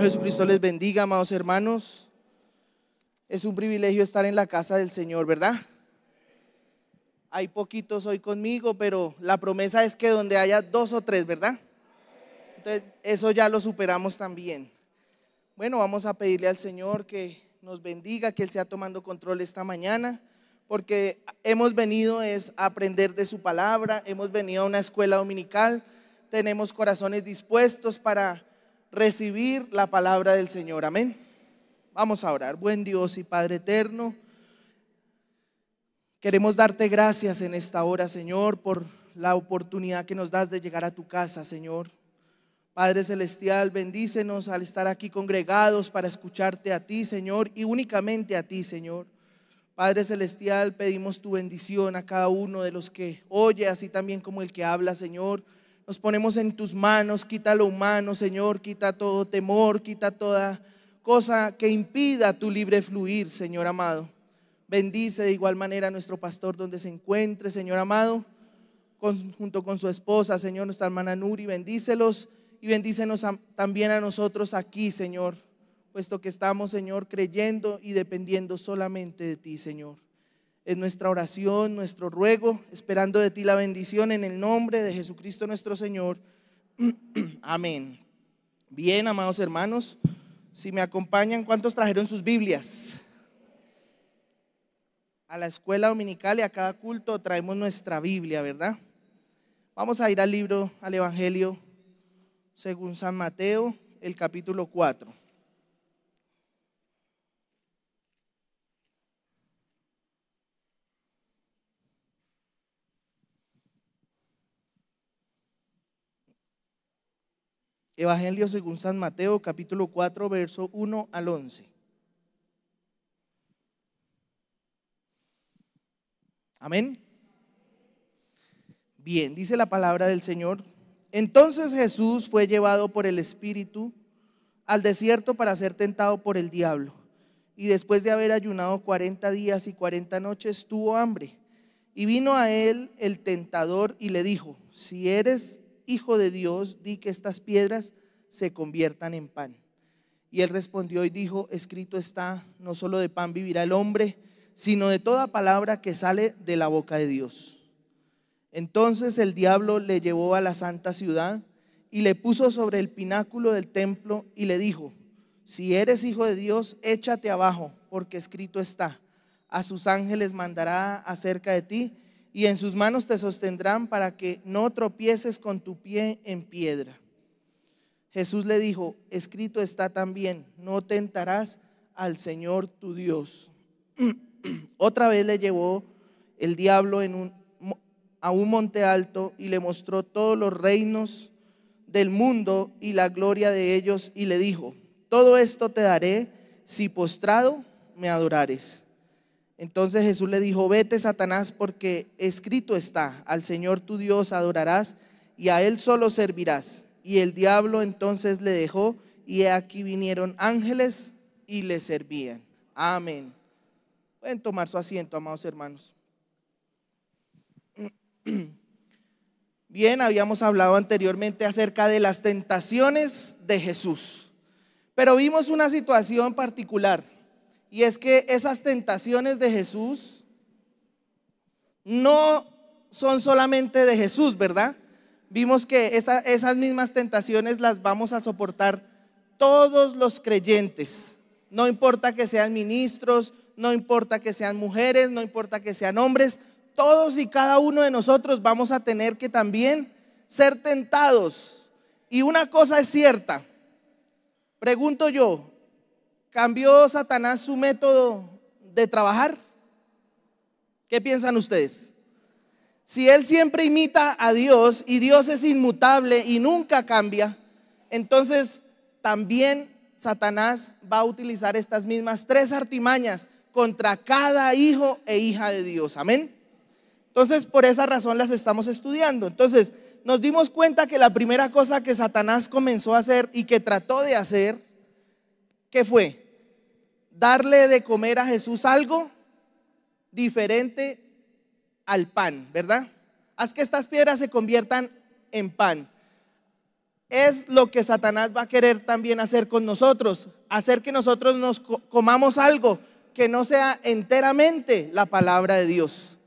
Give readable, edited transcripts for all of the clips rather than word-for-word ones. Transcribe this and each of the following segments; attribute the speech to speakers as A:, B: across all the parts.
A: Jesucristo les bendiga, amados hermanos. Es un privilegio estar en la casa del Señor, ¿verdad? Hay poquitos hoy conmigo, pero la promesa es que donde haya 2 o 3, ¿verdad? Entonces, eso ya lo superamos también. Bueno, vamos a pedirle al Señor que nos bendiga, que Él sea tomando control esta mañana, porque hemos venido a aprender de su palabra, hemos venido a una escuela dominical, tenemos corazones dispuestos para recibir la palabra del Señor, amén. Vamos a orar. Buen Dios y Padre eterno, queremos darte gracias en esta hora, Señor, por la oportunidad que nos das de llegar a tu casa, Señor. Padre celestial, bendícenos al estar aquí congregados para escucharte a ti, Señor, y únicamente a ti, Señor. Padre celestial, pedimos tu bendición a cada uno de los que oye, así también como el que habla, Señor. Nos ponemos en tus manos, quita lo humano, Señor, quita todo temor, quita toda cosa que impida tu libre fluir, Señor amado. Bendice de igual manera a nuestro pastor donde se encuentre, Señor amado, junto con su esposa, Señor, nuestra hermana Nuri, bendícelos y bendícenos también a nosotros aquí, Señor, puesto que estamos, Señor, creyendo y dependiendo solamente de ti, Señor. Es nuestra oración, nuestro ruego, esperando de ti la bendición en el nombre de Jesucristo nuestro Señor. Amén. Bien, amados hermanos, si me acompañan, ¿cuántos trajeron sus Biblias? A la escuela dominical y a cada culto traemos nuestra Biblia, ¿verdad? Vamos a ir al Evangelio según San Mateo, el capítulo 4. Evangelio según San Mateo, capítulo 4, verso 1 al 11. Amén. Bien, dice la palabra del Señor. Entonces Jesús fue llevado por el Espíritu al desierto para ser tentado por el diablo. Y después de haber ayunado 40 días y 40 noches, tuvo hambre. Y vino a él el tentador y le dijo: si eres Hijo de Dios, di que estas piedras se conviertan en pan. Y él respondió y dijo: escrito está, no solo de pan vivirá el hombre, sino de toda palabra que sale de la boca de Dios. Entonces el diablo le llevó a la santa ciudad y le puso sobre el pináculo del templo y le dijo: si eres Hijo de Dios, échate abajo, porque escrito está, a sus ángeles mandará acerca de ti, y en sus manos te sostendrán para que no tropieces con tu pie en piedra. Jesús le dijo: escrito está también, no tentarás al Señor tu Dios. Otra vez le llevó el diablo a un monte alto y le mostró todos los reinos del mundo y la gloria de ellos, y le dijo: todo esto te daré si postrado me adorares. Entonces Jesús le dijo: vete, Satanás, porque escrito está, al Señor tu Dios adorarás y a Él solo servirás. Y el diablo entonces le dejó, y he aquí vinieron ángeles y le servían. Amén. Pueden tomar su asiento, amados hermanos. Bien, habíamos hablado anteriormente acerca de las tentaciones de Jesús, pero vimos una situación particular. Y es que esas tentaciones de Jesús no son solamente de Jesús, ¿verdad? Vimos que esas mismas tentaciones las vamos a soportar todos los creyentes. No importa que sean ministros, no importa que sean mujeres, no importa que sean hombres. Todos y cada uno de nosotros vamos a tener que también ser tentados. Y una cosa es cierta, pregunto yo: ¿cambió Satanás su método de trabajar? ¿Qué piensan ustedes? Si él siempre imita a Dios y Dios es inmutable y nunca cambia, entonces también Satanás va a utilizar estas mismas 3 artimañas contra cada hijo e hija de Dios. Amén. Entonces, por esa razón las estamos estudiando. Entonces, nos dimos cuenta que la primera cosa que Satanás comenzó a hacer y que trató de hacer, ¿qué fue? Darle de comer a Jesús algo diferente al pan, ¿verdad? Haz que estas piedras se conviertan en pan. es lo que Satanás va a querer también hacer con nosotros, hacer que nosotros nos comamos algo que no sea enteramente la palabra de Dios.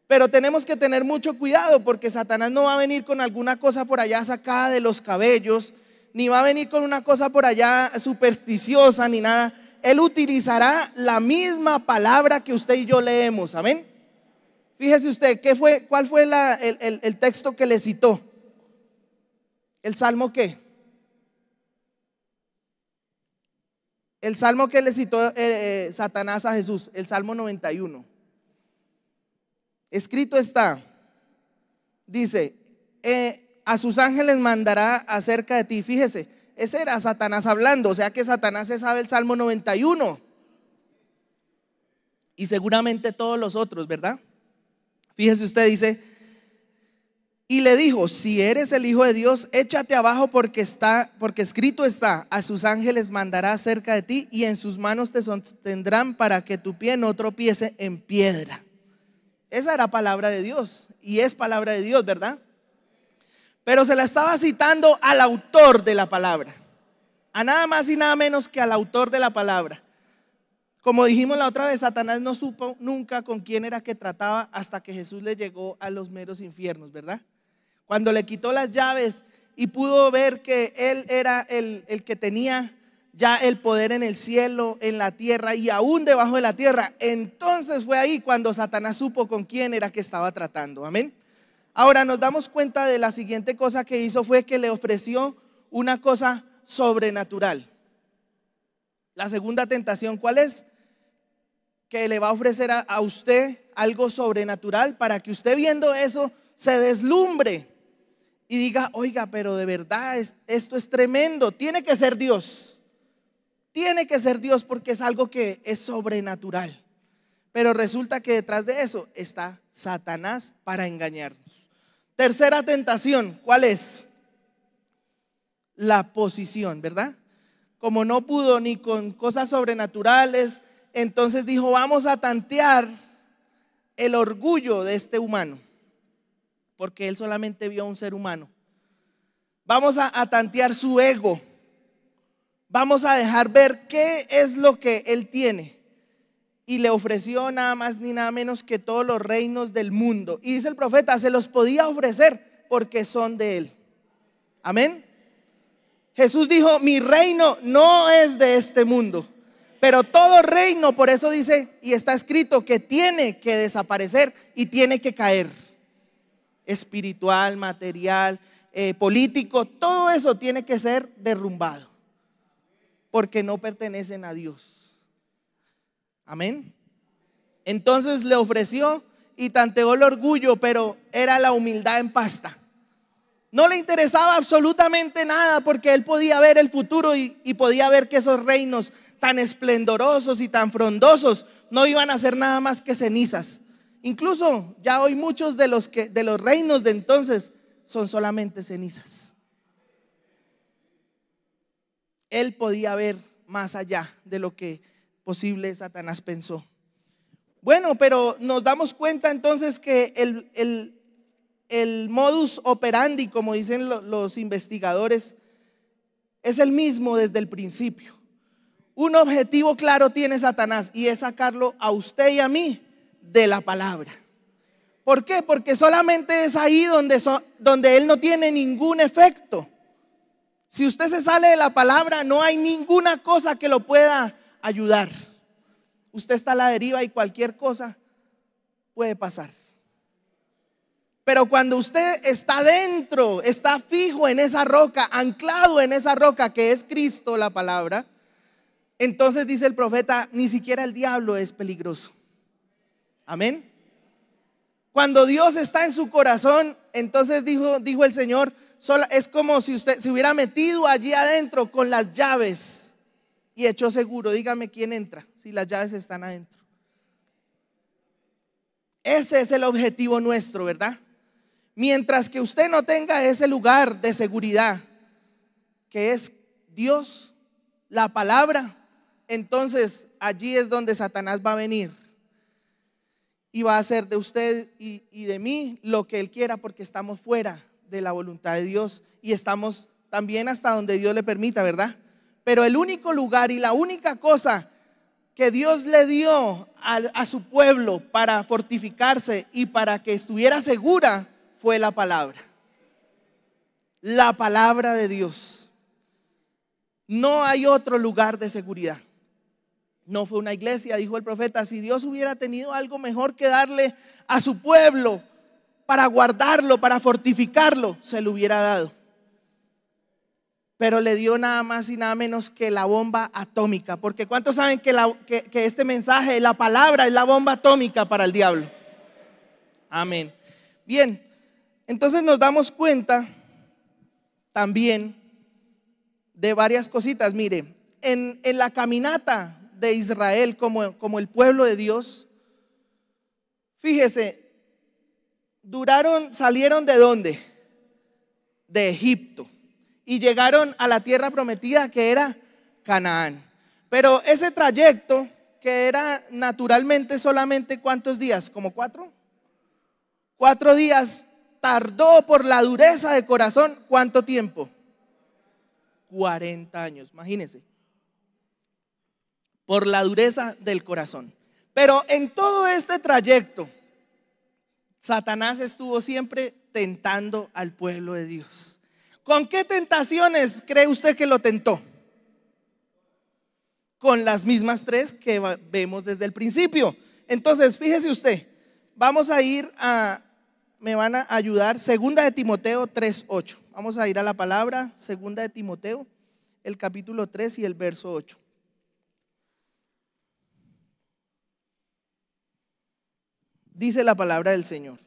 A: Pero tenemos que tener mucho cuidado, porque Satanás no va a venir con alguna cosa por allá sacada de los cabellos, ni va a venir con una cosa por allá supersticiosa, ni nada. Él utilizará la misma palabra que usted y yo leemos, amén. Fíjese usted, ¿cuál fue el texto que le citó? ¿El salmo qué? El salmo que le citó Satanás a Jesús, el Salmo 91. Escrito está, dice, a sus ángeles mandará acerca de ti. Fíjese, ese era Satanás hablando, o sea que Satanás se sabe el Salmo 91. Y seguramente todos los otros, ¿verdad? Fíjese usted, dice, y le dijo, si eres el Hijo de Dios, échate abajo porque escrito está, a sus ángeles mandará cerca de ti y en sus manos te sostendrán para que tu pie no tropiece en piedra. Esa era palabra de Dios y es palabra de Dios, ¿verdad? Pero se la estaba citando al autor de la palabra, a nada más y nada menos que al autor de la palabra. Como dijimos la otra vez, Satanás no supo nunca con quién era que trataba hasta que Jesús le llegó a los meros infiernos, ¿verdad? Cuando le quitó las llaves y pudo ver que él era el que tenía ya el poder en el cielo, en la tierra y aún debajo de la tierra, entonces fue ahí cuando Satanás supo con quién era que estaba tratando, amén. Ahora nos damos cuenta de la siguiente cosa que hizo, fue que le ofreció una cosa sobrenatural. La segunda tentación, ¿cuál es? Que le va a ofrecer a usted algo sobrenatural para que usted, viendo eso, se deslumbre y diga, oiga, pero de verdad esto es tremendo, tiene que ser Dios. Tiene que ser Dios porque es algo que es sobrenatural. Pero resulta que detrás de eso está Satanás para engañarnos. Tercera tentación, ¿cuál es? La posición, ¿verdad? Como no pudo ni con cosas sobrenaturales, entonces dijo, vamos a tantear el orgullo de este humano, porque él solamente vio a un ser humano. Vamos a tantear su ego. Vamos a dejar ver qué es lo que él tiene. Y le ofreció nada más ni nada menos que todos los reinos del mundo. Y dice el profeta, se los podía ofrecer porque son de él. Amén. Jesús dijo, mi reino no es de este mundo, pero todo reino, por eso dice, y está escrito, que tiene que desaparecer y tiene que caer. Espiritual, material, político, todo eso tiene que ser derrumbado, porque no pertenecen a Dios. Amén. Entonces le ofreció y tanteó el orgullo, pero era la humildad en pasta. No le interesaba absolutamente nada, porque él podía ver el futuro y podía ver que esos reinos tan esplendorosos y tan frondosos no iban a ser nada más que cenizas. Incluso ya hoy muchos de los reinos de entonces son solamente cenizas. Él podía ver más allá de lo que posible Satanás pensó. Bueno, pero nos damos cuenta entonces que el modus operandi, como dicen los investigadores, es el mismo desde el principio. Un objetivo claro tiene Satanás y es sacarlo a usted y a mí de la palabra. ¿Por qué? Porque solamente es ahí donde él no tiene ningún efecto. Si usted se sale de la palabra, no hay ninguna cosa que lo pueda ayudar. Usted está a la deriva y cualquier cosa puede pasar. Pero cuando usted está dentro, está fijo en esa roca, anclado en esa roca que es Cristo, la palabra, entonces dice el profeta, ni siquiera el diablo es peligroso. Amén. Cuando Dios está en su corazón, entonces dijo el Señor, es como si usted se hubiera metido allí adentro con las llaves y echó seguro. Dígame quién entra si las llaves están adentro. Ese es el objetivo nuestro, ¿verdad? Mientras que usted no tenga ese lugar de seguridad, que es Dios, la palabra, entonces allí es donde Satanás va a venir y va a hacer de usted y de mí lo que él quiera, porque estamos fuera de la voluntad de Dios y estamos también hasta donde Dios le permita, ¿verdad? Pero el único lugar y la única cosa que Dios le dio a su pueblo para fortificarse y para que estuviera segura fue la palabra. La palabra de Dios. No hay otro lugar de seguridad. No fue una iglesia, dijo el profeta. Si Dios hubiera tenido algo mejor que darle a su pueblo para guardarlo, para fortificarlo, se lo hubiera dado. Pero le dio nada más y nada menos que la bomba atómica. Porque ¿cuántos saben que este mensaje, la palabra, es la bomba atómica para el diablo? Amén. Bien, entonces nos damos cuenta también de varias cositas. Mire, en la caminata de Israel como el pueblo de Dios, fíjese, salieron ¿de dónde? De Egipto. Y llegaron a la tierra prometida, que era Canaán. Pero ese trayecto, que era naturalmente solamente ¿cuántos días? ¿Como 4? 4 días. Tardó por la dureza de corazón, ¿cuánto tiempo? 40 años, imagínense. Por la dureza del corazón. Pero en todo este trayecto, Satanás estuvo siempre tentando al pueblo de Dios. ¿Con qué tentaciones cree usted que lo tentó? Con las mismas 3 que vemos desde el principio. Entonces, fíjese usted, vamos a ir me van a ayudar, 2 de Timoteo 3:8. Vamos a ir a la palabra, 2 de Timoteo, el capítulo 3 y el verso 8. Dice la palabra del Señor.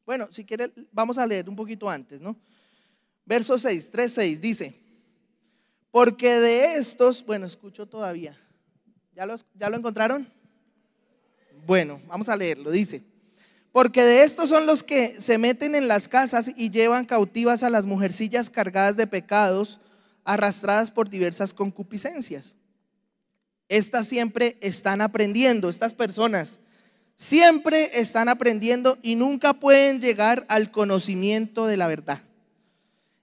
A: Bueno, si quiere, vamos a leer un poquito antes, ¿no? Verso 6, 3:6 dice: porque de estos, bueno, escucho todavía. ¿Ya lo encontraron? Bueno, vamos a leerlo. Dice: porque de estos son los que se meten en las casas y llevan cautivas a las mujercillas cargadas de pecados, arrastradas por diversas concupiscencias. Estas siempre están aprendiendo, estas personas siempre están aprendiendo y nunca pueden llegar al conocimiento de la verdad.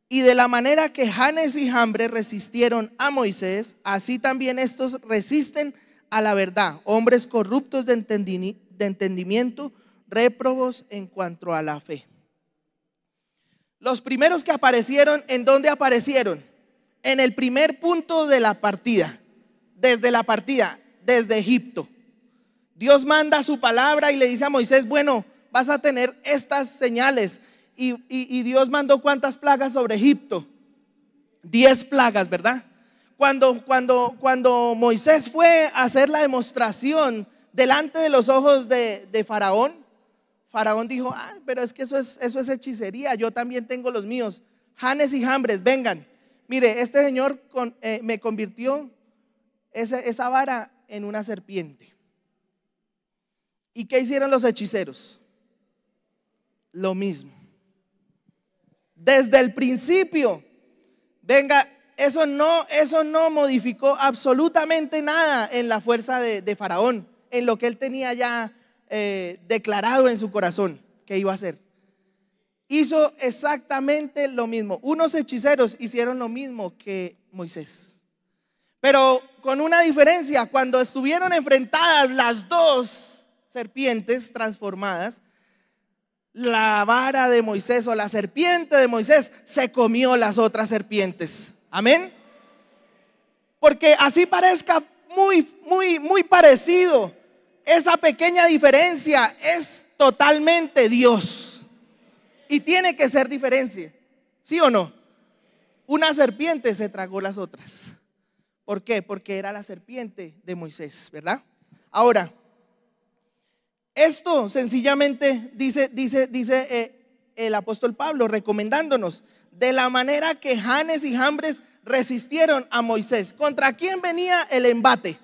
A: Y de la manera que Janes y Jambres resistieron a Moisés, así también estos resisten a la verdad, hombres corruptos de entendimiento, réprobos en cuanto a la fe. Los primeros que aparecieron, ¿en dónde aparecieron? En el primer punto de la partida, desde Egipto. Dios manda su palabra y le dice a Moisés: bueno, vas a tener estas señales. Y Dios mandó ¿cuántas plagas sobre Egipto? 10 plagas, ¿verdad? Cuando Moisés fue a hacer la demostración delante de los ojos de Faraón, Faraón dijo: pero es que eso es hechicería, yo también tengo los míos. Janes y Jambres, vengan. Mire, este señor me convirtió esa vara en una serpiente. ¿Y qué hicieron los hechiceros? Lo mismo. Desde el principio, venga, eso no modificó absolutamente nada en la fuerza de Faraón, en lo que él tenía ya declarado en su corazón que iba a hacer. Hizo exactamente lo mismo. Unos hechiceros hicieron lo mismo que Moisés, pero con una diferencia. Cuando estuvieron enfrentadas las 2 serpientes transformadas, la vara de Moisés o la serpiente de Moisés se comió las otras serpientes. Amén. Porque así parezca muy parecido, esa pequeña diferencia es totalmente Dios y tiene que ser diferencia, ¿sí o no? Una serpiente se tragó las otras. ¿Por qué? Porque era la serpiente de Moisés, ¿verdad? Ahora, esto sencillamente dice el apóstol Pablo, recomendándonos: de la manera que Janes y Jambres resistieron a Moisés. ¿Contra quién venía el embate?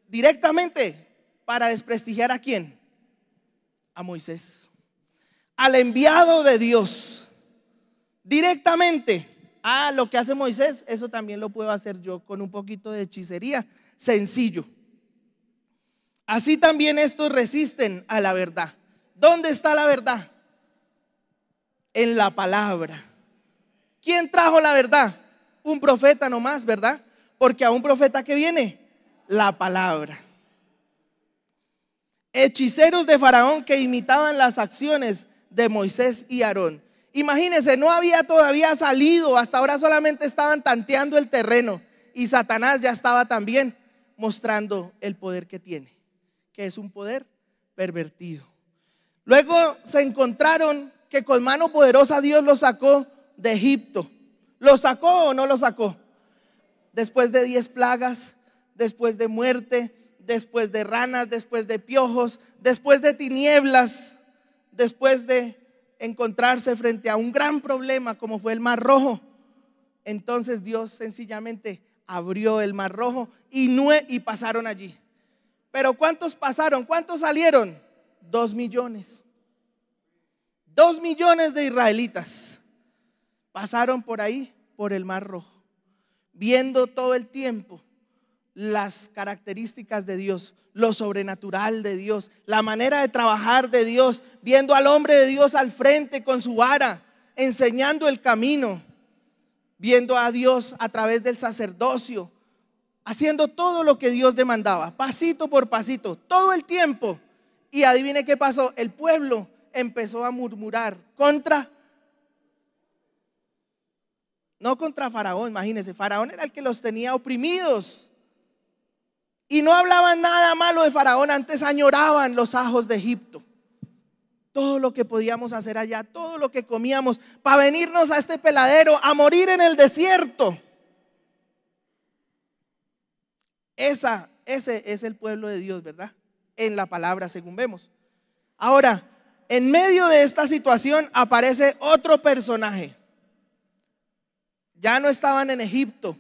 A: Directamente para desprestigiar ¿a quién? A Moisés, al enviado de Dios. Directamente. Lo que hace Moisés, eso también lo puedo hacer yo con un poquito de hechicería, sencillo. Así también estos resisten a la verdad. ¿Dónde está la verdad? En la palabra. ¿Quién trajo la verdad? Un profeta nomás, ¿verdad? Porque a un profeta que viene, la palabra. Hechiceros de Faraón que imitaban las acciones de Moisés y Aarón. Imagínense, no había todavía salido, hasta ahora solamente estaban tanteando el terreno y Satanás ya estaba también mostrando el poder que tiene, que es un poder pervertido. Luego se encontraron que con mano poderosa Dios los sacó de Egipto. ¿Lo sacó o no lo sacó? Después de 10 plagas, después de muerte, después de ranas, después de piojos, después de tinieblas, después de encontrarse frente a un gran problema como fue el Mar Rojo. Entonces Dios sencillamente abrió el Mar Rojo y pasaron allí. Pero ¿cuántos pasaron? ¿Cuántos salieron? 2 millones. 2 millones de israelitas pasaron por ahí, por el Mar Rojo, viendo todo el tiempo las características de Dios, lo sobrenatural de Dios, la manera de trabajar de Dios, viendo al hombre de Dios al frente con su vara, enseñando el camino, viendo a Dios a través del sacerdocio, haciendo todo lo que Dios demandaba, pasito por pasito, todo el tiempo. Y adivine qué pasó, el pueblo empezó a murmurar no contra Faraón, imagínense, Faraón era el que los tenía oprimidos. Y no hablaban nada malo de Faraón, antes añoraban los ajos de Egipto. Todo lo que podíamos hacer allá, todo lo que comíamos, para venirnos a este peladero, a morir en el desierto. Ese es el pueblo de Dios, ¿verdad? En la palabra, según vemos. Ahora, en medio de esta situación aparece otro personaje. Ya no estaban en Egipto.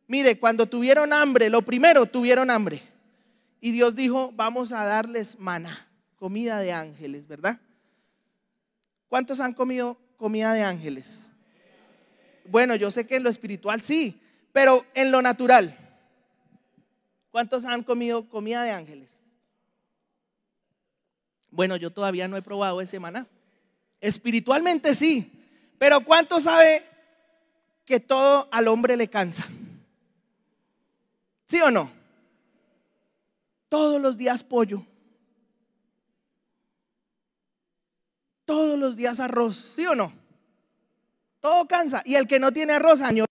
A: Mire, cuando tuvieron hambre, lo primero tuvieron hambre. Y Dios dijo, vamos a darles maná, comida de ángeles, ¿verdad? ¿Cuántos han comido comida de ángeles? Bueno, yo sé que en lo espiritual sí, pero en lo natural, ¿cuántos han comido comida de ángeles? Bueno, yo todavía no he probado ese maná. Espiritualmente sí, pero ¿cuántos sabe que todo al hombre le cansa? ¿Sí o no? Todos los días pollo, todos los días arroz, ¿sí o no? Todo cansa. Y el que no tiene arroz, añora.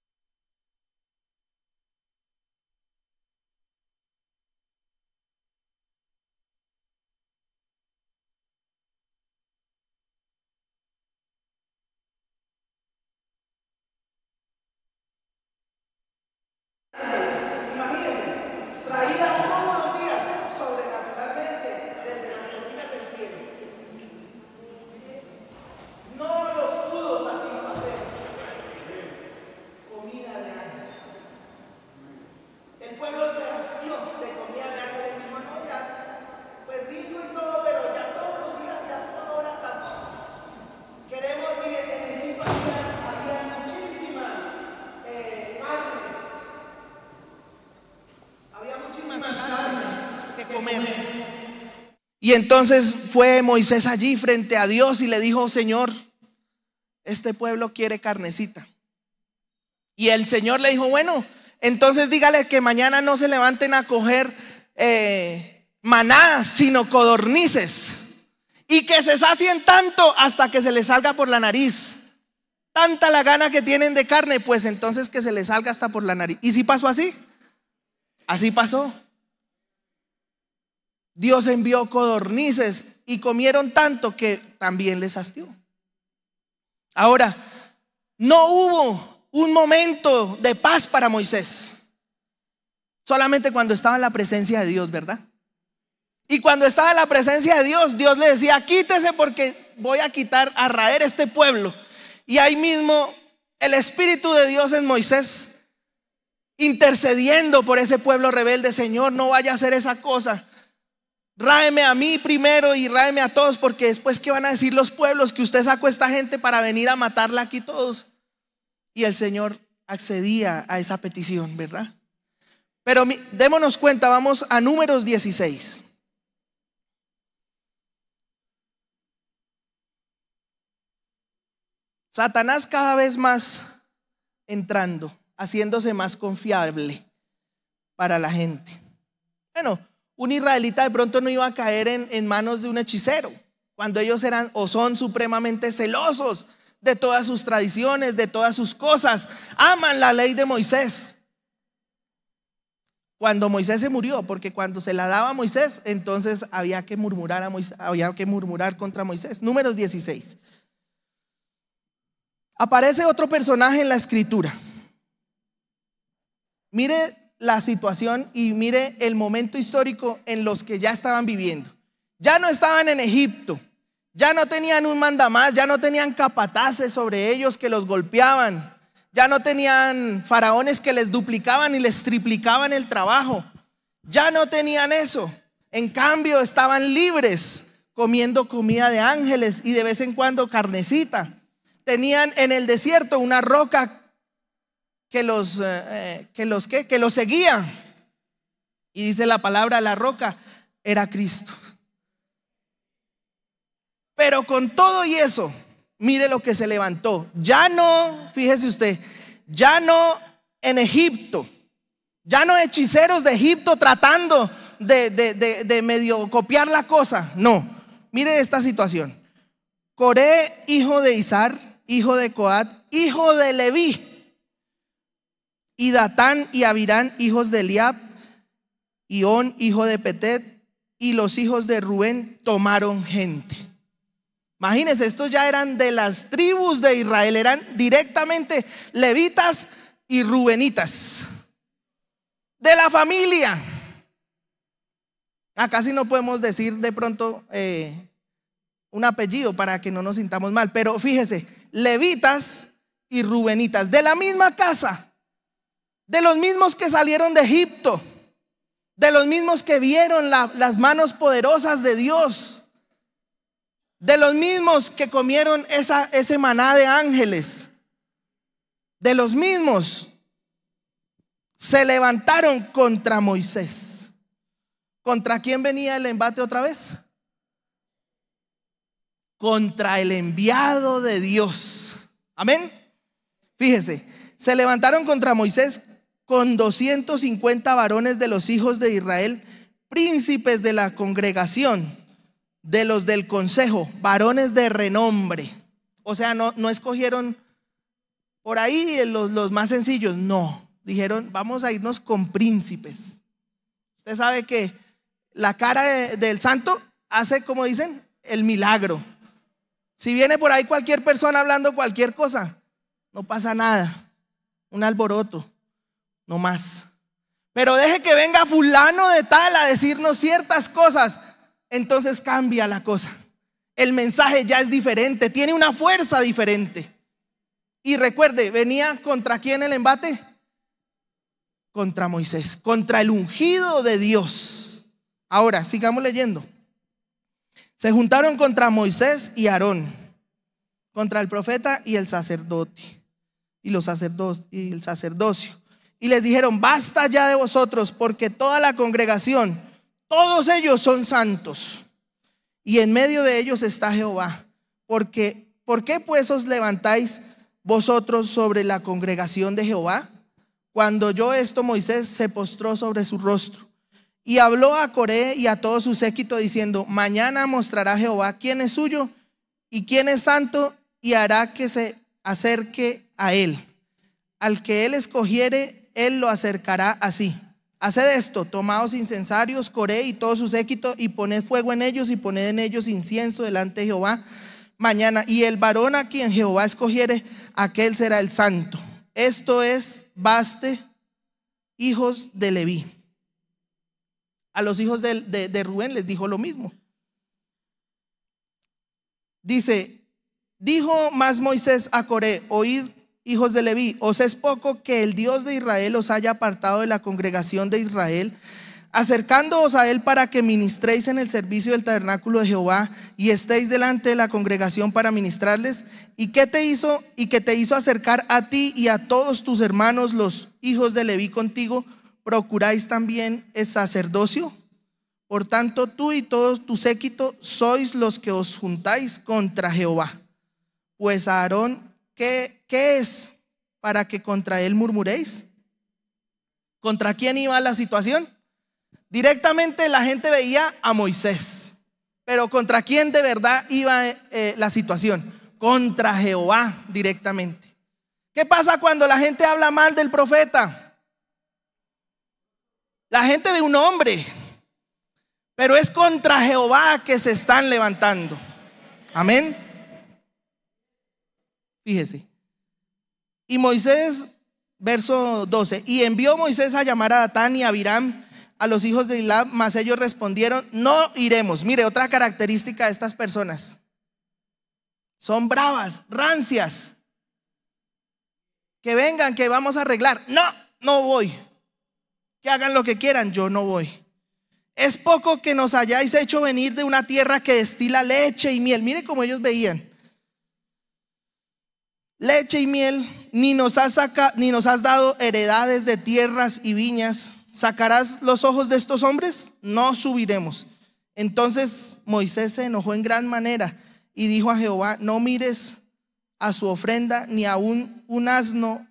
A: Y entonces fue Moisés allí frente a Dios y le dijo, Señor, este pueblo quiere carnecita. Y el Señor le dijo, bueno, entonces dígale que mañana no se levanten a coger maná, sino codornices. Y que se sacien tanto hasta que se les salga por la nariz. Tanta la gana que tienen de carne, pues entonces que se les salga hasta por la nariz. ¿Y si pasó así? Así pasó. Dios envió codornices y comieron tanto que también les hastió. Ahora, no hubo un momento de paz para Moisés, solamente cuando estaba en la presencia de Dios, ¿verdad? Y cuando estaba en la presencia de Dios, Dios le decía, quítese porque voy a raer este pueblo. Y ahí mismo el Espíritu de Dios en Moisés, intercediendo por ese pueblo rebelde. Señor, no vaya a hacer esa cosa. Ráeme a mí primero y ráeme a todos, porque después ¿qué van a decir los pueblos? Que usted sacó a esta gente para venir a matarla aquí todos. Y el Señor accedía a esa petición, ¿verdad? Pero démonos cuenta, vamos a Números 16. Satanás cada vez más entrando, haciéndose más confiable para la gente. Bueno, un israelita de pronto no iba a caer en manos de un hechicero, cuando ellos eran o son supremamente celosos de todas sus tradiciones, de todas sus cosas, aman la ley de Moisés. Cuando Moisés se murió, porque cuando se la daba a Moisés, entonces había que murmurar a Moisés, había que murmurar contra Moisés. Números 16. Aparece otro personaje en la escritura. Mire la situación y mire el momento histórico en los que ya estaban viviendo. Ya no estaban en Egipto, ya no tenían un mandamás, ya no tenían capataces sobre ellos que los golpeaban. Ya no tenían faraones que les duplicaban y les triplicaban el trabajo. Ya no tenían eso. En cambio, estaban libres, comiendo comida de ángeles y de vez en cuando carnecita. Tenían en el desierto una roca que los seguía. Y dice la palabra, la roca era Cristo. Pero con todo y eso, mire lo que se levantó. Ya no, fíjese usted, ya no en Egipto, ya no hechiceros de Egipto tratando de medio copiar la cosa. No, mire esta situación. Coré, hijo de Izar, hijo de Coat, hijo de Leví, y Datán y Abirán, hijos de Eliab, y On, hijo de Petet, y los hijos de Rubén tomaron gente. Imagínense, estos ya eran de las tribus de Israel, eran directamente levitas y rubenitas, de la familia. Acá sí no podemos decir de pronto un apellido para que no nos sintamos mal, pero fíjese, levitas y rubenitas, de la misma casa, de los mismos que salieron de Egipto, de los mismos que vieron las manos poderosas de Dios, de los mismos que comieron ese maná de ángeles, de los mismos se levantaron contra Moisés. ¿Contra quién venía el embate otra vez? Contra el enviado de Dios. Amén. Fíjese, se levantaron contra Moisés con 250 varones de los hijos de Israel, príncipes de la congregación, de los del consejo, varones de renombre. O sea, no escogieron por ahí los más sencillos, no. Dijeron, vamos a irnos con príncipes. Usted sabe que la cara del santo hace, como dicen, el milagro. Si viene por ahí cualquier persona hablando cualquier cosa, no pasa nada, un alboroto, no más. Pero deje que venga fulano de tal a decirnos ciertas cosas, entonces cambia la cosa. El mensaje ya es diferente, tiene una fuerza diferente. Y recuerde, venía contra quién el embate? Contra Moisés, contra el ungido de Dios. Ahora, sigamos leyendo. Se juntaron contra Moisés y Aarón, contra el profeta y el sacerdote, y el sacerdocio. Y les dijeron, basta ya de vosotros, porque toda la congregación, todos ellos son santos, y en medio de ellos está Jehová. ¿Por qué pues os levantáis vosotros sobre la congregación de Jehová? Cuando oyó esto, Moisés se postró sobre su rostro y habló a Coré y a todo su séquito diciendo, mañana mostrará Jehová quién es suyo y quién es santo, y hará que se acerque a él. Al que él escogiere, él lo acercará así. Haced esto, tomaos incensarios, Coré y todo su séquito, y poned fuego en ellos, y poned en ellos incienso delante de Jehová mañana. Y el varón a quien Jehová escogiere, aquel será el santo. Esto es, baste, hijos de Leví. A los hijos de Rubén les dijo lo mismo. Dice, dijo más Moisés a Coré, oíd, hijos de Leví, os es poco que el Dios de Israel os haya apartado de la congregación de Israel, acercándoos a él para que ministréis en el servicio del tabernáculo de Jehová y estéis delante de la congregación para ministrarles. ¿Y qué te hizo? Y que te hizo acercar a ti y a todos tus hermanos, los hijos de Leví contigo, procuráis también el sacerdocio. Por tanto, tú y todo tu séquito sois los que os juntáis contra Jehová. Pues Aarón ¿qué es para que contra él murmuréis? ¿Contra quién iba la situación? Directamente la gente veía a Moisés, pero ¿contra quién de verdad iba la situación? Contra Jehová directamente. ¿Qué pasa cuando la gente habla mal del profeta? La gente ve un hombre, pero es contra Jehová que se están levantando. Amén. Fíjese. Y Moisés, verso 12, y envió Moisés a llamar a Datán y a Abiram, a los hijos de Elab, mas ellos respondieron: no iremos. Mire, otra característica de estas personas: son bravas, rancias. Que vengan, que vamos a arreglar. No, no voy. Que hagan lo que quieran, yo no voy. Es poco que nos hayáis hecho venir de una tierra que destila leche y miel. Mire cómo ellos veían. Leche y miel, ni nos has dado heredades de tierras y viñas. ¿Sacarás los ojos de estos hombres? No subiremos. Entonces Moisés se enojó en gran manera y dijo a Jehová: no mires a su ofrenda, ni aún un asno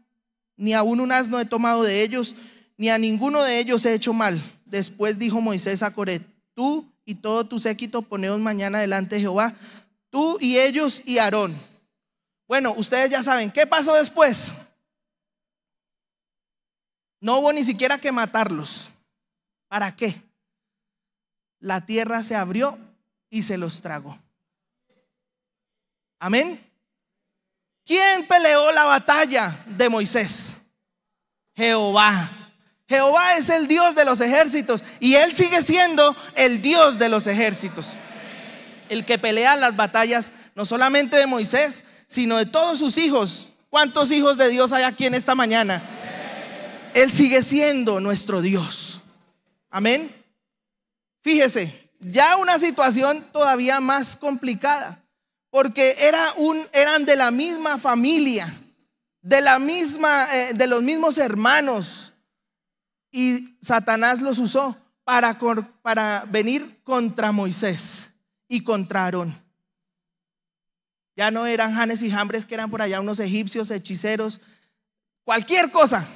A: he tomado de ellos, ni a ninguno de ellos he hecho mal. Después dijo Moisés a Coré: tú y todo tu séquito poneos mañana delante de Jehová, tú y ellos y Aarón. Bueno, ustedes ya saben qué pasó después. No hubo ni siquiera que matarlos. ¿Para qué? La tierra se abrió y se los tragó. Amén. ¿Quién peleó la batalla de Moisés? Jehová. Jehová es el Dios de los ejércitos y Él sigue siendo el Dios de los ejércitos. El que pelea las batallas no solamente de Moisés, sino de todos sus hijos. ¿Cuántos hijos de Dios hay aquí en esta mañana? Él sigue siendo nuestro Dios. Amén. Fíjese, ya una situación todavía más complicada, porque eran de la misma familia, de los mismos hermanos, y Satanás los usó para venir contra Moisés y contra Aarón. Ya no eran Janes y Jambres, que eran por allá unos egipcios, hechiceros, cualquier cosa.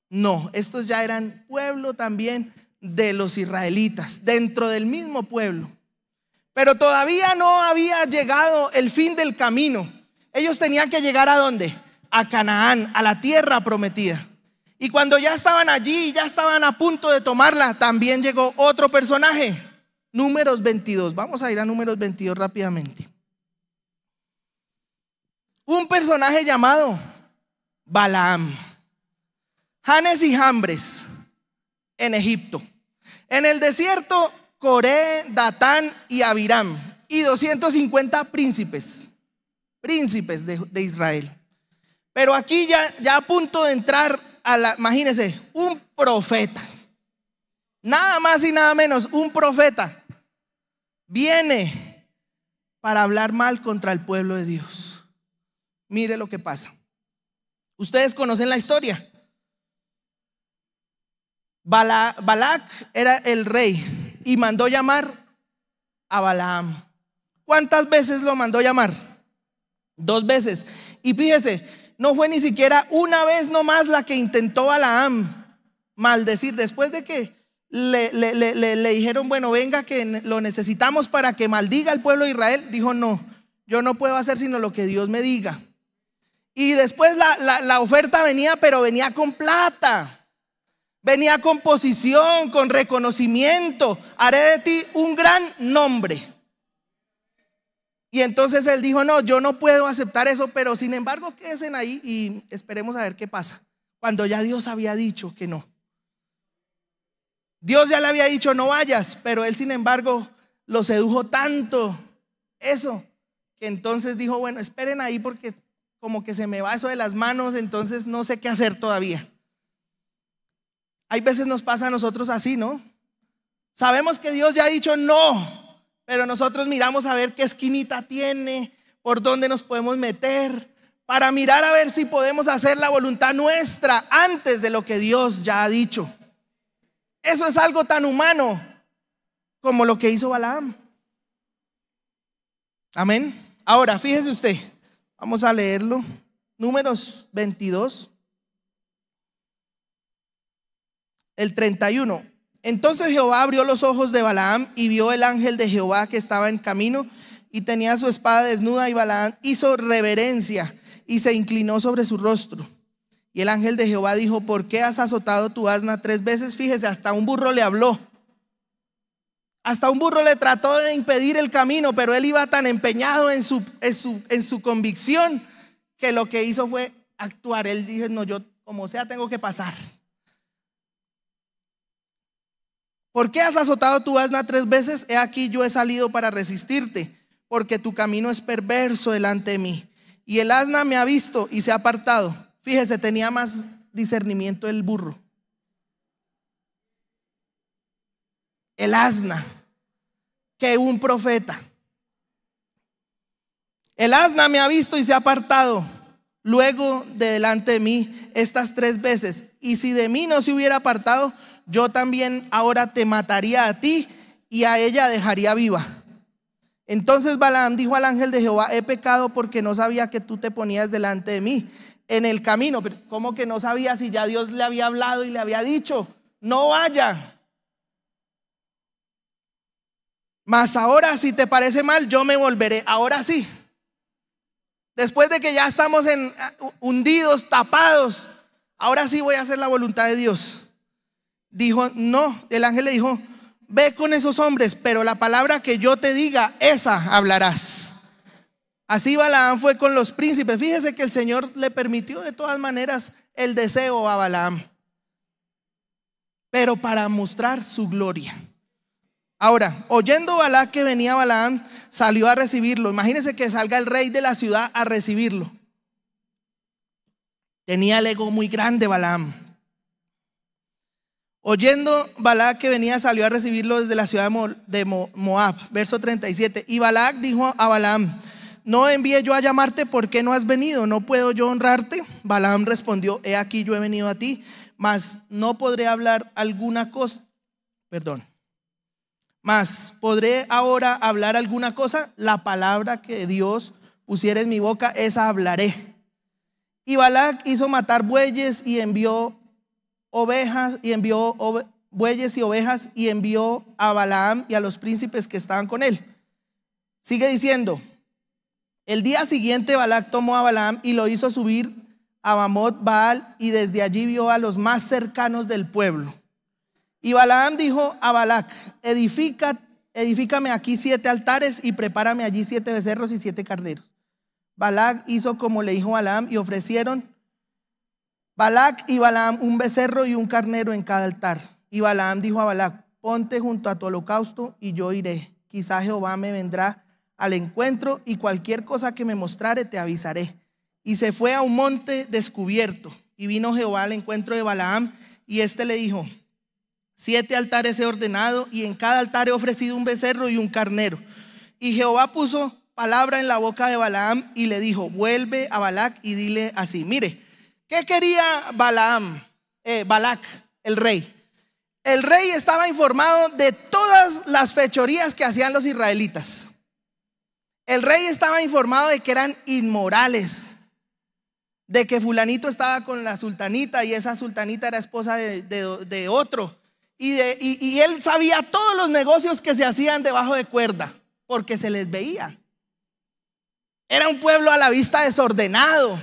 A: No, estos ya eran pueblo también de los israelitas, dentro del mismo pueblo. Pero todavía no había llegado el fin del camino. Ellos tenían que llegar ¿a dónde? A Canaán, a la tierra prometida. Y cuando ya estaban allí, ya estaban a punto de tomarla, también llegó otro personaje. Números 22. Vamos a ir a Números 22 rápidamente. Un personaje llamado Balaam. Janes y Jambres en Egipto. En el desierto, Coré, Datán y Abiram, y 250 príncipes de Israel. Pero aquí ya a punto de entrar imagínense, un profeta, nada más y nada menos, un profeta viene para hablar mal contra el pueblo de Dios. Mire lo que pasa. Ustedes conocen la historia. Balac era el rey y mandó llamar a Balaam. ¿Cuántas veces lo mandó llamar? 2 veces. Y fíjese, no fue ni siquiera una vez nomás la que intentó Balaam maldecir. Después de que le dijeron: bueno, venga, que lo necesitamos para que maldiga al pueblo de Israel, dijo: no, yo no puedo hacer sino lo que Dios me diga. Y después la oferta venía, pero venía con plata. Venía con posición, con reconocimiento. Haré de ti un gran nombre. Y entonces él dijo: no, yo no puedo aceptar eso, pero sin embargo quédense ahí y esperemos a ver qué pasa. Cuando ya Dios había dicho que no. Dios ya le había dicho: no vayas, pero él sin embargo lo sedujo tanto eso, que entonces dijo: bueno, esperen ahí porque como que se me va eso de las manos, entonces no sé qué hacer todavía. Hay veces nos pasa a nosotros así, ¿no? Sabemos que Dios ya ha dicho no, pero nosotros miramos a ver qué esquinita tiene, por dónde nos podemos meter, para mirar a ver si podemos hacer la voluntad nuestra antes de lo que Dios ya ha dicho. Eso es algo tan humano como lo que hizo Balaam. Amén. Ahora, fíjese usted, Vamos a leerlo. Números 22, el 31. Entonces Jehová abrió los ojos de Balaam y vio el ángel de Jehová que estaba en camino y tenía su espada desnuda, y Balaam hizo reverencia y se inclinó sobre su rostro. Y el ángel de Jehová dijo: ¿por qué has azotado tu asna 3 veces? Fíjese, hasta un burro le habló. Hasta un burro le trató de impedir el camino, pero él iba tan empeñado en su convicción que lo que hizo fue actuar. Él dijo: no, yo como sea tengo que pasar. ¿Por qué has azotado tu asna 3 veces? He aquí yo he salido para resistirte, porque tu camino es perverso delante de mí. Y el asna me ha visto y se ha apartado. Fíjese, tenía más discernimiento el burro. El asna que un profeta. El asna me ha visto y se ha apartado luego de delante de mí estas 3 veces. Y si de mí no se hubiera apartado, yo también ahora te mataría a ti y a ella dejaría viva. Entonces Balaam dijo al ángel de Jehová: he pecado porque no sabía que tú te ponías delante de mí en el camino. Pero ¿cómo que no sabía si ya Dios le había hablado y le había dicho: no vaya? Mas ahora, si te parece mal, yo me volveré. Ahora sí, después de que ya estamos hundidos, tapados, ahora sí voy a hacer la voluntad de Dios. Dijo: no. El ángel le dijo: ve con esos hombres, pero la palabra que yo te diga, esa hablarás. Así Balaam fue con los príncipes. Fíjese que el Señor le permitió de todas maneras el deseo a Balaam, pero para mostrar su gloria. Ahora, oyendo Balac que venía Balaam, salió a recibirlo. Imagínense que salga el rey de la ciudad a recibirlo. Tenía el ego muy grande Balaam. Oyendo Balac que venía, salió a recibirlo desde la ciudad de Moab. Verso 37. Y Balac dijo a Balaam: ¿no envié yo a llamarte? ¿Por qué no has venido? ¿No puedo yo honrarte? Balaam respondió: he aquí yo he venido a ti, mas no podré hablar alguna cosa. Mas podré ahora hablar alguna cosa. La palabra que Dios pusiera en mi boca, esa hablaré. Y Balac hizo matar bueyes y envió bueyes y ovejas, y envió a Balaam y a los príncipes que estaban con él. Sigue diciendo: el día siguiente Balac tomó a Balaam y lo hizo subir a Bamot Baal, y desde allí vio a los más cercanos del pueblo. Y Balaam dijo a Balac: edifícame aquí 7 altares y prepárame allí 7 becerros y 7 carneros. Balac hizo como le dijo Balaam, y ofrecieron Balac y Balaam un becerro y un carnero en cada altar. Y Balaam dijo a Balac: ponte junto a tu holocausto y yo iré. Quizá Jehová me vendrá al encuentro, y cualquier cosa que me mostrare te avisaré. Y se fue a un monte descubierto, y vino Jehová al encuentro de Balaam, y éste le dijo: 7 altares he ordenado, y en cada altar he ofrecido un becerro y un carnero. Y Jehová puso palabra en la boca de Balaam y le dijo: vuelve a Balac y dile así. Mire, ¿qué quería Balac, el rey? El rey estaba informado de todas las fechorías que hacían los israelitas. El rey estaba informado de que eran inmorales, de que fulanito estaba con la sultanita y esa sultanita era esposa de otro. Y él sabía todos los negocios que se hacían debajo de cuerda, porque se les veía. Era un pueblo a la vista desordenado.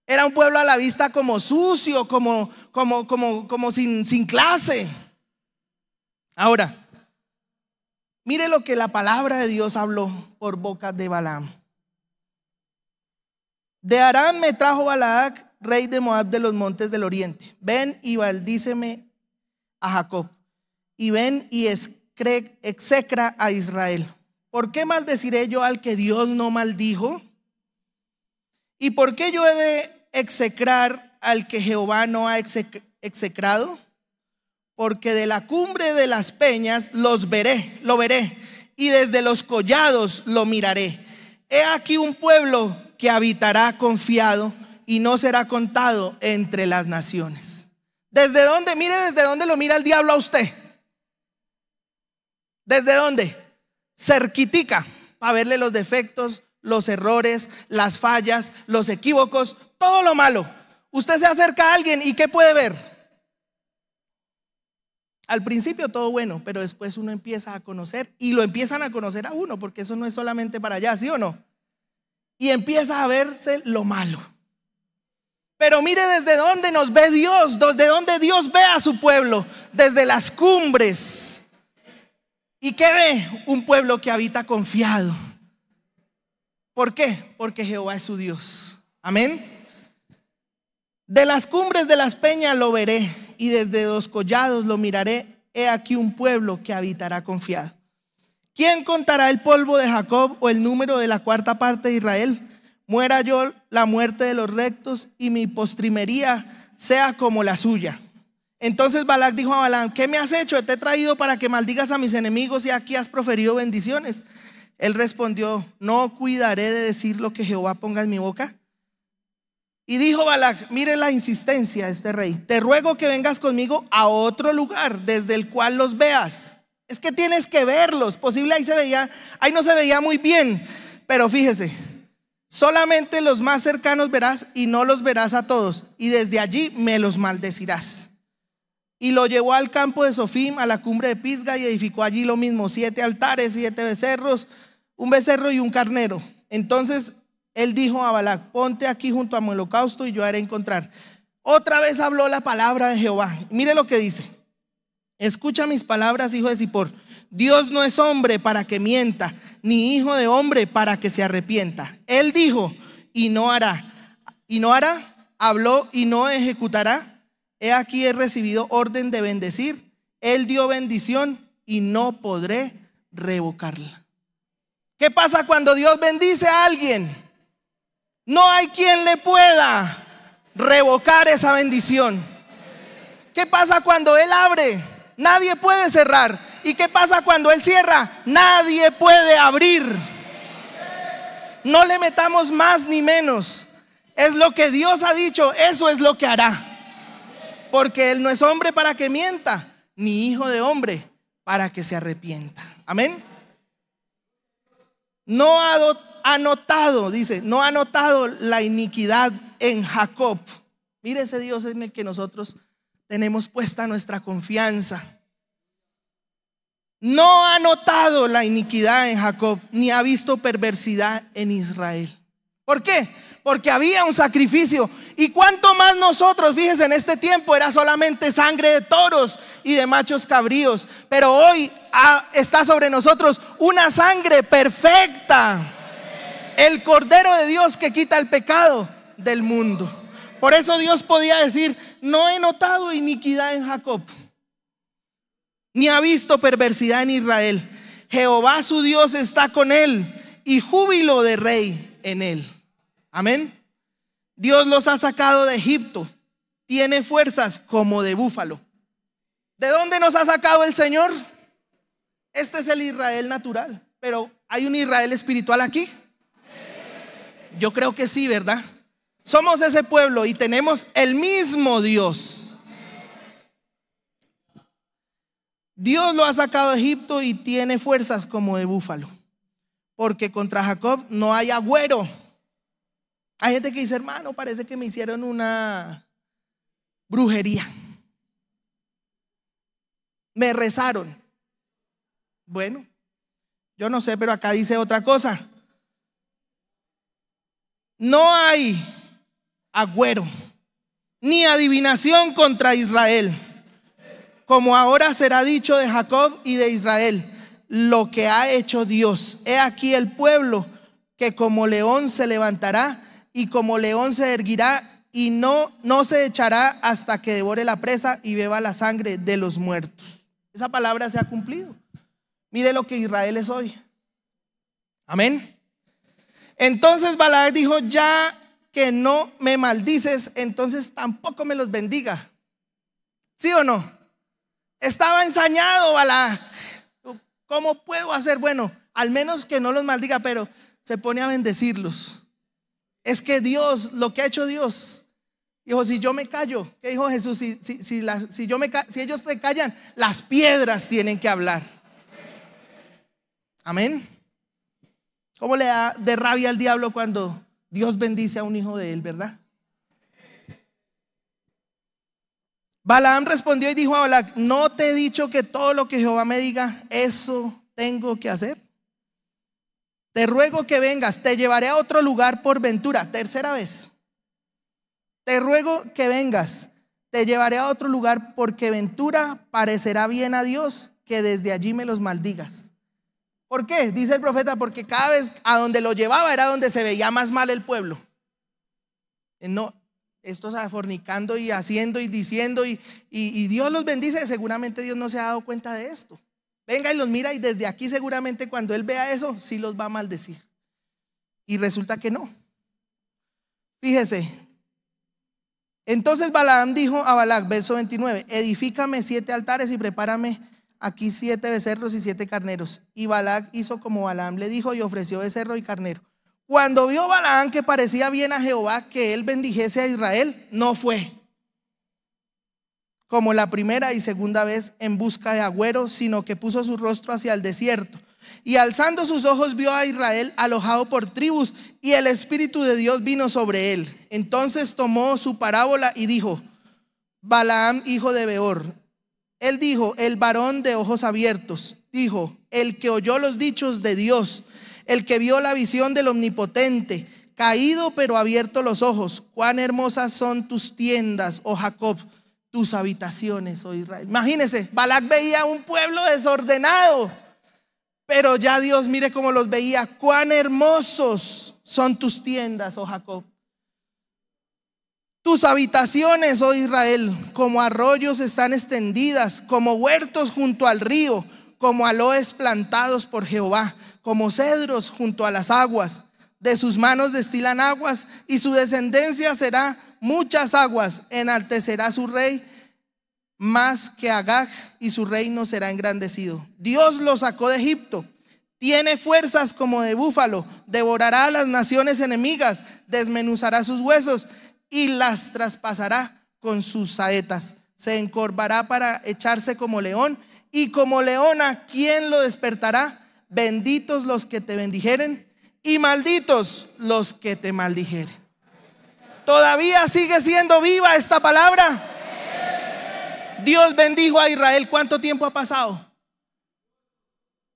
A: Era un pueblo a la vista como sucio, como sin clase. Ahora, mire lo que la palabra de Dios habló por boca de Balaam. De Aram me trajo Balac, rey de Moab, de los montes del oriente. Ven y baldíceme a Jacob, y ven y execra a Israel. ¿Por qué maldeciré yo al que Dios no maldijo? ¿Y por qué yo he de execrar al que Jehová no ha execrado? Porque de la cumbre de las peñas lo veré, y desde los collados lo miraré. He aquí un pueblo que habitará confiado y no será contado entre las naciones. ¿Desde dónde? Mire, desde dónde lo mira el diablo a usted. ¿Desde dónde? Cerquitica, para verle los defectos, los errores, las fallas, los equívocos, todo lo malo. Usted se acerca a alguien y ¿qué puede ver? Al principio todo bueno, pero después uno empieza a conocer y lo empiezan a conocer a uno, porque eso no es solamente para allá, ¿sí o no? Y empieza a verse lo malo. Pero mire desde dónde nos ve Dios, desde dónde Dios ve a su pueblo, desde las cumbres. ¿Y qué ve? Un pueblo que habita confiado. ¿Por qué? Porque Jehová es su Dios. Amén. De las cumbres de las peñas lo veré, y desde los collados lo miraré. He aquí un pueblo que habitará confiado. ¿Quién contará el polvo de Jacob o el número de la cuarta parte de Israel? Muera yo la muerte de los rectos y mi postrimería sea como la suya. Entonces Balac dijo a Balaam: ¿qué me has hecho? Te he traído para que maldigas a mis enemigos y aquí has proferido bendiciones. Él respondió: ¿no cuidaré de decir lo que Jehová ponga en mi boca? Y dijo Balac: mire la insistencia de este rey, te ruego que vengas conmigo a otro lugar desde el cual los veas. Es que tienes que verlos. Posible ahí no se veía muy bien, pero fíjese, solamente los más cercanos verás y no los verás a todos, y desde allí me los maldecirás. Y lo llevó al campo de Sofim, a la cumbre de Pisga, y edificó allí lo mismo: 7 altares, 7 becerros, un becerro y un carnero. Entonces él dijo a Balac: ponte aquí junto a mi holocausto y yo haré encontrar. Otra vez habló la palabra de Jehová. Mire lo que dice: escucha mis palabras, hijo de Zippor. Dios no es hombre para que mienta, ni hijo de hombre para que se arrepienta. Él dijo y no hará. Y no hará, habló y no ejecutará. He aquí he recibido orden de bendecir. Él dio bendición y no podré revocarla. ¿Qué pasa cuando Dios bendice a alguien? No hay quien le pueda revocar esa bendición. ¿Qué pasa cuando Él abre? Nadie puede cerrar. ¿Y qué pasa cuando Él cierra? Nadie puede abrir. No le metamos más ni menos. Es lo que Dios ha dicho, eso es lo que hará. Porque Él no es hombre para que mienta, ni hijo de hombre para que se arrepienta. Amén. No ha notado, dice, no ha notado la iniquidad en Jacob. Mire ese Dios en el que nosotros tenemos puesta nuestra confianza. No ha notado la iniquidad en Jacob, ni ha visto perversidad en Israel. ¿Por qué? Porque había un sacrificio. Y cuánto más nosotros, fíjense, en este tiempo era solamente sangre de toros y de machos cabríos, pero hoy está sobre nosotros una sangre perfecta, el Cordero de Dios que quita el pecado del mundo. Por eso Dios podía decir: no he notado iniquidad en Jacob, ni ha visto perversidad en Israel. Jehová su Dios está con él, y júbilo de rey en él. Amén. Dios los ha sacado de Egipto, tiene fuerzas como de búfalo. ¿De dónde nos ha sacado el Señor? Este es el Israel natural, pero ¿hay un Israel espiritual aquí? Yo creo que sí, ¿verdad? Somos ese pueblo y tenemos el mismo Dios. Dios lo ha sacado de Egipto y tiene fuerzas como de búfalo, porque contra Jacob no hay agüero. Hay gente que dice: hermano, parece que me hicieron una brujería, me rezaron. Bueno, yo no sé, pero acá dice otra cosa. No hay agüero ni adivinación contra Israel, como ahora será dicho de Jacob y de Israel lo que ha hecho Dios. He aquí el pueblo que como león se levantará y como león se erguirá, y no se echará hasta que devore la presa y beba la sangre de los muertos. Esa palabra se ha cumplido. Mire lo que Israel es hoy. Amén. Entonces Balac dijo: ya que no me maldices, entonces tampoco me los bendiga. ¿Sí o no? Estaba ensañado Balac. ¿Cómo puedo hacer? Bueno, al menos que no los maldiga, pero se pone a bendecirlos. Es que Dios, lo que ha hecho Dios, dijo: si yo me callo, ¿qué dijo Jesús? Si ellos se callan, las piedras tienen que hablar. Amén. ¿Cómo le da de rabia al diablo cuando Dios bendice a un hijo de él, verdad? Balaam respondió y dijo a Balac: ¿no te he dicho que todo lo que Jehová me diga, eso tengo que hacer? Te ruego que vengas, te llevaré a otro lugar por ventura. Tercera vez. Te ruego que vengas, te llevaré a otro lugar porque ventura parecerá bien a Dios que desde allí me los maldigas. ¿Por qué? Dice el profeta, porque cada vez a donde lo llevaba era donde se veía más mal el pueblo. No, estos fornicando y haciendo y diciendo y Dios los bendice. Seguramente Dios no se ha dado cuenta de esto. Venga y los mira, y desde aquí seguramente cuando él vea eso, sí los va a maldecir. Y resulta que no. Fíjese. Entonces Balaam dijo a Balac, verso 29: edifícame 7 altares y prepárame aquí 7 becerros y 7 carneros. Y Balac hizo como Balaam le dijo y ofreció becerro y carnero. Cuando vio Balaam que parecía bien a Jehová que él bendijese a Israel, no fue como la primera y segunda vez en busca de agüero, sino que puso su rostro hacia el desierto. Y alzando sus ojos vio a Israel alojado por tribus, y el Espíritu de Dios vino sobre él. Entonces tomó su parábola y dijo: Balaam, hijo de Beor. Él dijo: el varón de ojos abiertos. Dijo: el que oyó los dichos de Dios, el que vio la visión del Omnipotente, caído pero abierto los ojos. Cuán hermosas son tus tiendas, oh Jacob, tus habitaciones, oh Israel. Imagínense, Balac veía un pueblo desordenado, pero ya Dios, mire cómo los veía. Cuán hermosos son tus tiendas, oh Jacob, tus habitaciones, oh Israel, como arroyos están extendidas, como huertos junto al río, como aloes plantados por Jehová, como cedros junto a las aguas. De sus manos destilan aguas, y su descendencia será muchas aguas. Enaltecerá su rey más que Agag, y su reino será engrandecido. Dios lo sacó de Egipto, tiene fuerzas como de búfalo. Devorará a las naciones enemigas, desmenuzará sus huesos y las traspasará con sus saetas. Se encorvará para echarse como león, y como leona, ¿quién lo despertará? Benditos los que te bendijeren y malditos los que te maldijeren. ¿Todavía sigue siendo viva esta palabra? Dios bendijo a Israel. ¿Cuánto tiempo ha pasado?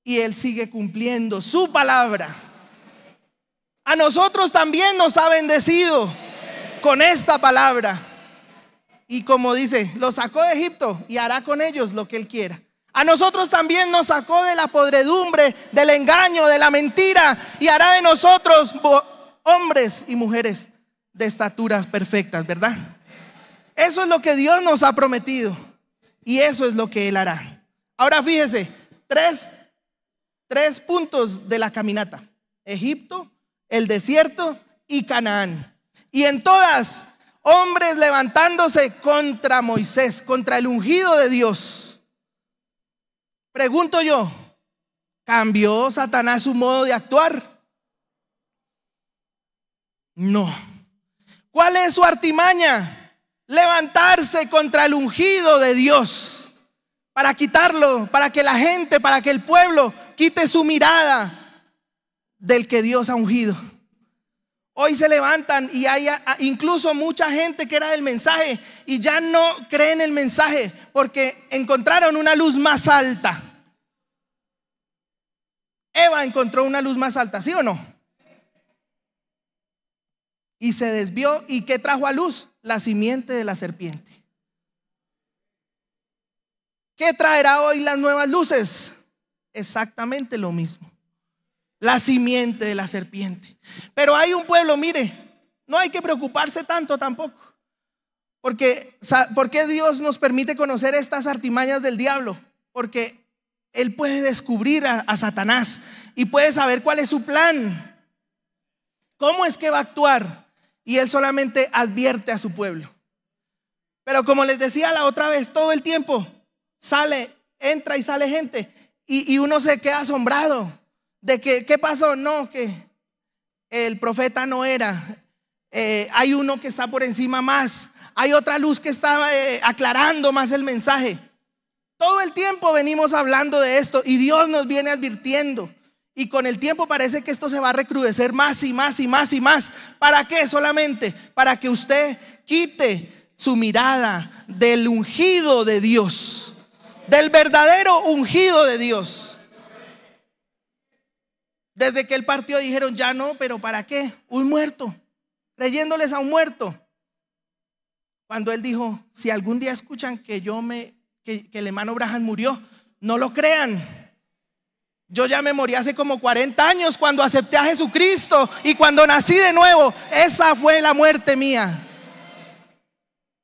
A: Y él sigue cumpliendo su palabra. A nosotros también nos ha bendecido con esta palabra. Y como dice, los sacó de Egipto y hará con ellos lo que él quiera. A nosotros también nos sacó de la podredumbre, del engaño, de la mentira, y hará de nosotros hombres y mujeres de estaturas perfectas, ¿verdad? Eso es lo que Dios nos ha prometido, y eso es lo que él hará. Ahora fíjese, tres puntos de la caminata: Egipto, el desierto y Canaán. Y en todas, hombres levantándose contra Moisés, contra el ungido de Dios. Pregunto yo, ¿cambió Satanás su modo de actuar? No. ¿Cuál es su artimaña? Levantarse contra el ungido de Dios, para quitarlo, para que la gente, para que el pueblo quite su mirada del que Dios ha ungido. Hoy se levantan y hay incluso mucha gente que era del mensaje y ya no cree en el mensaje porque encontraron una luz más alta. Eva encontró una luz más alta, ¿sí o no? Y se desvió. ¿Y qué trajo a luz? La simiente de la serpiente. ¿Qué traerá hoy las nuevas luces? Exactamente lo mismo. La simiente de la serpiente. Pero hay un pueblo, mire, no hay que preocuparse tanto tampoco. Porque Dios nos permite conocer estas artimañas del diablo. Porque él puede descubrir a Satanás y puede saber cuál es su plan, cómo es que va a actuar, y él solamente advierte a su pueblo. Pero como les decía la otra vez, todo el tiempo entra y sale gente, y uno se queda asombrado de que ¿qué pasó? No, que el profeta no era, hay uno que está por encima más, hay otra luz que está aclarando más el mensaje. Todo el tiempo venimos hablando de esto y Dios nos viene advirtiendo. Y con el tiempo parece que esto se va a recrudecer más y más y más y más. ¿Para qué? Solamente para que usted quite su mirada del ungido de Dios, del verdadero ungido de Dios. Desde que él partió dijeron, ya no, pero ¿para qué? Un muerto, creyéndoles a un muerto. Cuando él dijo, si algún día escuchan que el hermano Branham murió, no lo crean. Yo ya me morí hace como 40 años cuando acepté a Jesucristo y cuando nací de nuevo. Esa fue la muerte mía.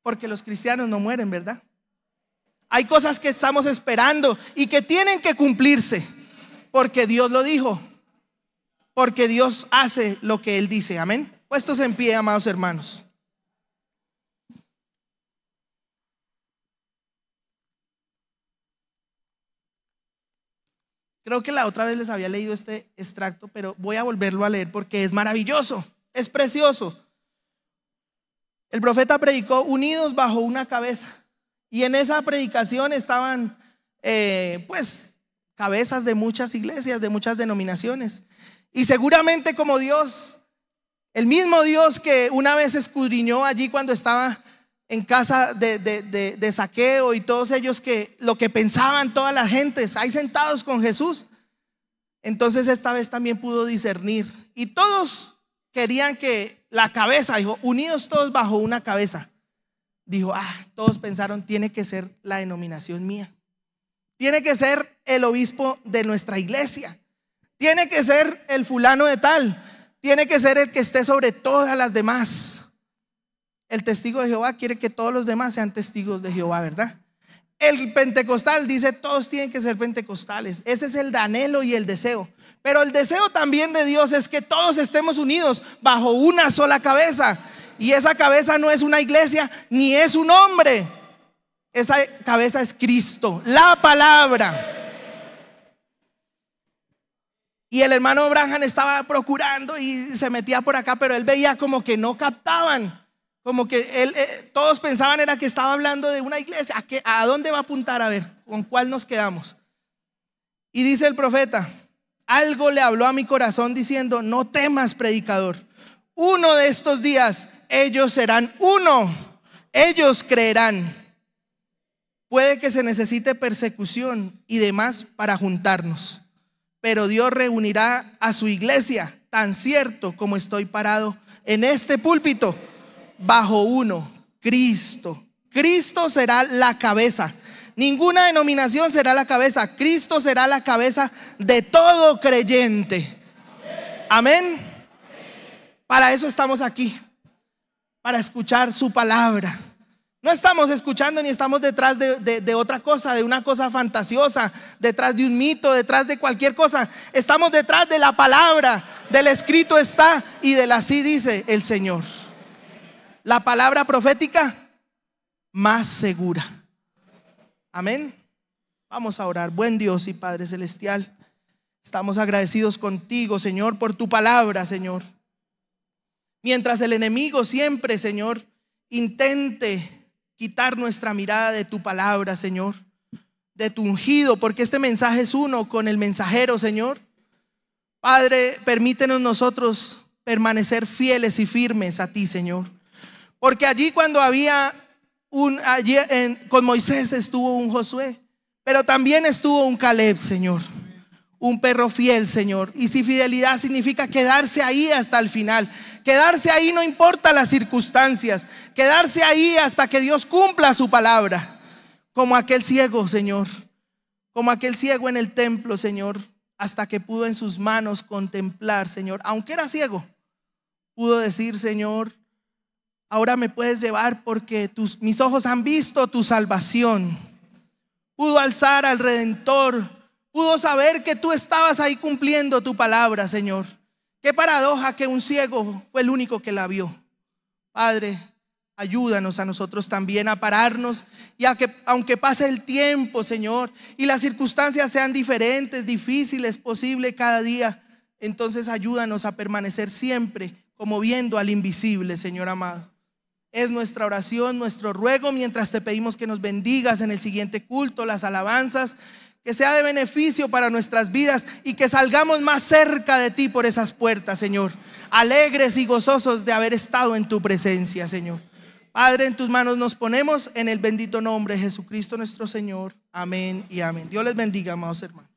A: Porque los cristianos no mueren, ¿verdad? Hay cosas que estamos esperando y que tienen que cumplirse, porque Dios lo dijo, porque Dios hace lo que Él dice. Amén. Puestos en pie, amados hermanos. Creo que la otra vez les había leído este extracto, pero voy a volverlo a leer porque es maravilloso, es precioso. El profeta predicó unidos bajo una cabeza, y en esa predicación estaban pues cabezas de muchas iglesias, de muchas denominaciones. Y seguramente como Dios, el mismo Dios que una vez escudriñó allí cuando estaba en casa de Zaqueo y todos ellos, que lo que pensaban todas las gentes ahí sentados con Jesús, entonces esta vez también pudo discernir, y todos querían que la cabeza, dijo, unidos todos bajo una cabeza. Dijo, todos pensaron, tiene que ser la denominación mía, tiene que ser el obispo de nuestra iglesia, tiene que ser el fulano de tal, tiene que ser el que esté sobre todas las demás. El testigo de Jehová quiere que todos los demás sean testigos de Jehová, ¿verdad? El pentecostal dice, todos tienen que ser pentecostales. Ese es el anhelo y el deseo. Pero el deseo también de Dios es que todos estemos unidos bajo una sola cabeza. Y esa cabeza no es una iglesia ni es un hombre. Esa cabeza es Cristo, la palabra. Y el hermano Branham estaba procurando y se metía por acá, pero él veía como que no captaban. Como que todos pensaban era que estaba hablando de una iglesia. ¿A dónde va a apuntar? A ver, ¿con cuál nos quedamos? Y dice el profeta, algo le habló a mi corazón diciendo, no temas, predicador. Uno de estos días ellos serán uno, ellos creerán. Puede que se necesite persecución y demás para juntarnos, pero Dios reunirá a su iglesia, tan cierto como estoy parado en este púlpito, bajo uno, Cristo. Cristo será la cabeza. Ninguna denominación será la cabeza. Cristo será la cabeza de todo creyente. Amén. Para eso estamos aquí, para escuchar su palabra. No estamos escuchando ni estamos detrás de otra cosa, de una cosa fantasiosa, detrás de un mito, detrás de cualquier cosa. Estamos detrás de la palabra, del escrito está y del así dice el Señor. La palabra profética más segura. Amén. Vamos a orar. Buen Dios y Padre celestial, estamos agradecidos contigo, Señor, por tu palabra, Señor. Mientras el enemigo siempre, Señor, intente quitar nuestra mirada de tu palabra, Señor, de tu ungido, porque este mensaje es uno con el mensajero, Señor. Padre, permítenos nosotros permanecer fieles y firmes a ti, Señor. Porque allí cuando había con Moisés estuvo un Josué, pero también estuvo un Caleb, Señor, un perro fiel, Señor. Y si fidelidad significa quedarse ahí hasta el final, quedarse ahí no importa las circunstancias, quedarse ahí hasta que Dios cumpla su palabra, como aquel ciego, Señor, como aquel ciego en el templo, Señor, hasta que pudo en sus manos contemplar, Señor, aunque era ciego, pudo decir, Señor, ahora me puedes llevar porque mis ojos han visto tu salvación. Pudo alzar al Redentor, pudo saber que tú estabas ahí cumpliendo tu palabra, Señor. Qué paradoja que un ciego fue el único que la vio. Padre, ayúdanos a nosotros también a pararnos y a que, aunque pase el tiempo, Señor, y las circunstancias sean diferentes, difíciles, posible cada día, entonces ayúdanos a permanecer siempre como viendo al invisible, Señor amado. Es nuestra oración, nuestro ruego, mientras te pedimos que nos bendigas en el siguiente culto, las alabanzas, que sea de beneficio para nuestras vidas y que salgamos más cerca de ti por esas puertas, Señor, alegres y gozosos de haber estado en tu presencia, Señor. Padre, en tus manos nos ponemos, en el bendito nombre de Jesucristo nuestro Señor. Amén y amén. Dios les bendiga, amados hermanos.